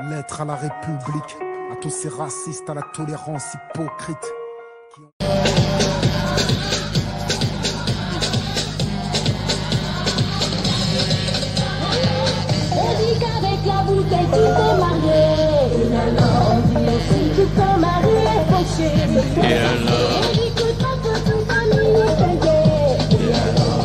Lettre à la République, à tous ces racistes, à la tolérance hypocrite. On dit qu'avec la bouteille tu t'es marié. Et alors on dit aussi que ton mari est fauché. Et alors on dit que ta petite famille est payée. Et alors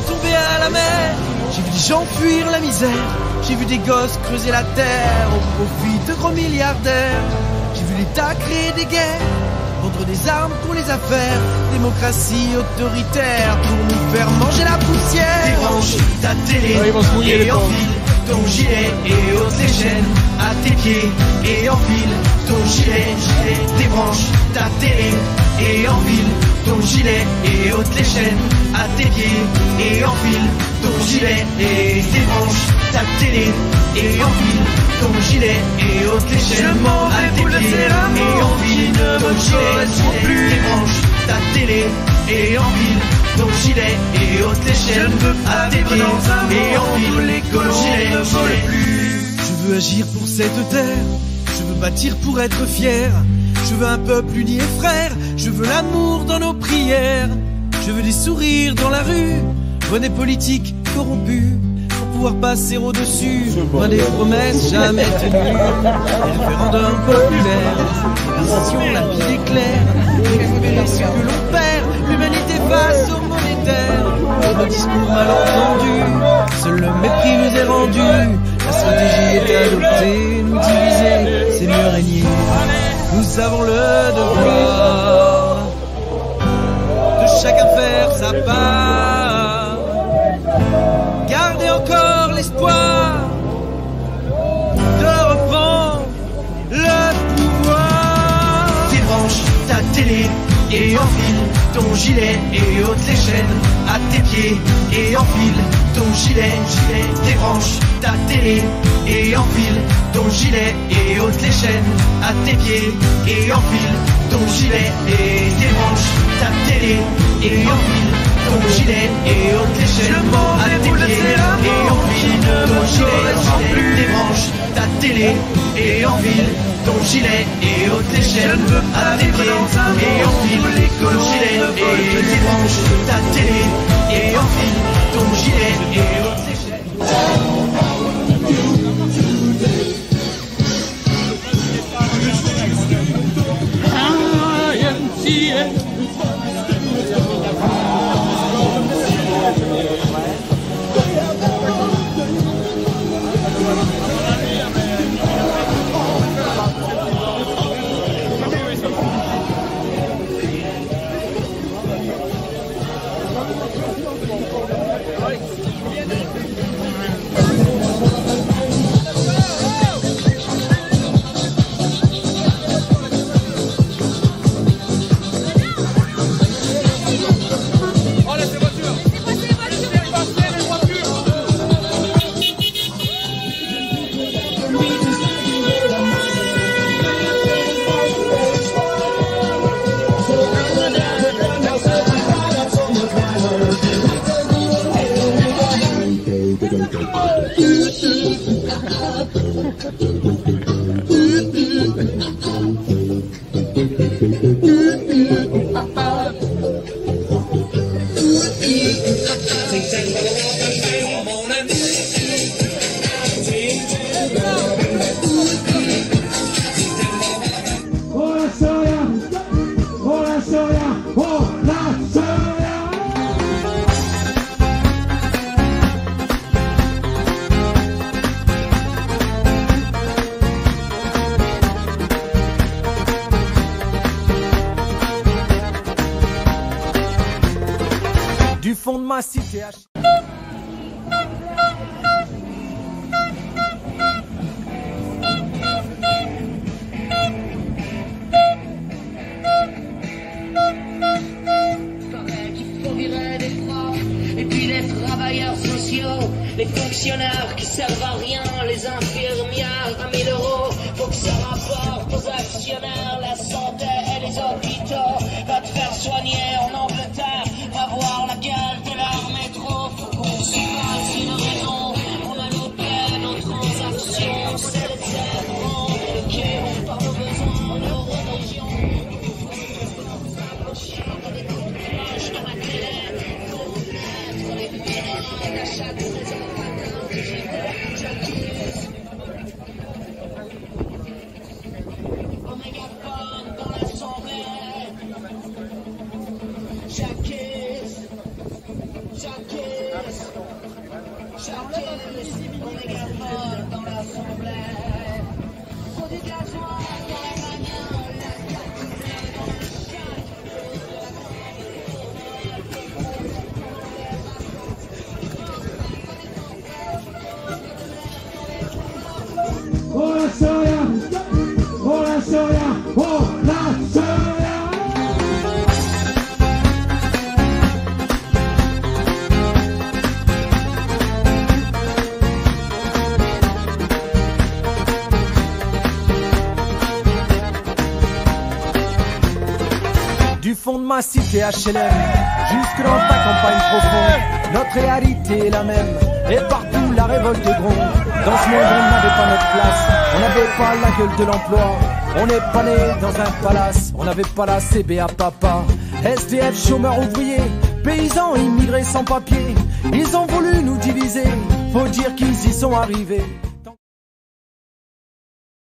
tomber à la mer, j'ai vu des gens fuir la misère, j'ai vu des gosses creuser la terre au profit de gros milliardaires, j'ai vu l'État créer des guerres, vendre des armes pour les affaires, démocratie autoritaire pour nous faire manger la poussière. Débranche ta télé et enfile ton gilet et ôte les chaînes à tes pieds et enfile ton gilet, débranche ta télé et enfile ton gilet et ôte les chaînes à tes pieds et enfile ton gilet et débranche ta télé et enfile ton gilet et ôte les chaînes à tes pieds et enfile ton gilet et débranche ta télé et enfile ton gilet et ôte les chaînes à tes pieds et enfile ton gilet ne vole plus. Je veux agir pour cette terre, je veux bâtir pour être fier. Je veux un peuple uni et frère, je veux l'amour dans nos prières. Je veux des sourires dans la rue, loin des politiques corrompus, pour pouvoir passer au-dessus, loin des promesses jamais tenues. Les référendums populaires, décision limpide et claire, récupérer ce que l'on perd, l'humanité face au monétaire. Nos discours mal entendus, seul le mépris nous est rendu. La stratégie est adoptée, nous diviser, c'est mieux régner. Nous avons le devoir de chacun faire sa part, garder encore l'espoir de reprendre le pouvoir. Débranche ta télé et enfile ton gilet et ôte les chaînes à tes pieds et enfile ton gilet, débranche ta télé et enfile ton gilet et ôte les chaînes à tes pieds et enfile ton gilet et débranche ta télé et enfile ton gilet et ôte les chaînes à tes pieds et enfile ton gilet, débranche ta télé et enfile ton gilet et ôte les chaînes à tes pieds et enfile ton gilet et débranche ta télé et enfile ton gilet et ôte les chaînes. fond de ma cité HLM. Et puis les travailleurs sociaux, les fonctionnaires qui servent à rien, les infirmières à 1000 €. Faut que ça rapporte aux actionnaires la santé et les hôpitaux. Va te faire soigner en Angleterre, va voir la gueule de leur métro. Faut qu'on se fasse une raison, on a loupé nos transactions. C'est les cerveaux qui ont pas nos besoins, nos religions. Au mégaphone dans l'assemblée, j'acquise, au mégaphone dans l'assemblée, faut du gasoil dans la bagnole, la carte dans le chac. Oh la Soria, oh la Soria, oh la Soria. Du fond de ma cité HLM, jusque dans ta campagne profonde, notre réalité est la même, et partout la révolte gronde. Dans ce monde on n'avait pas notre place, on n'avait pas la gueule de l'emploi, on n'est pas né dans un palace, on n'avait pas la CBA papa. SDF, chômeurs ouvriers, paysans immigrés sans papier, ils ont voulu nous diviser, faut dire qu'ils y sont arrivés.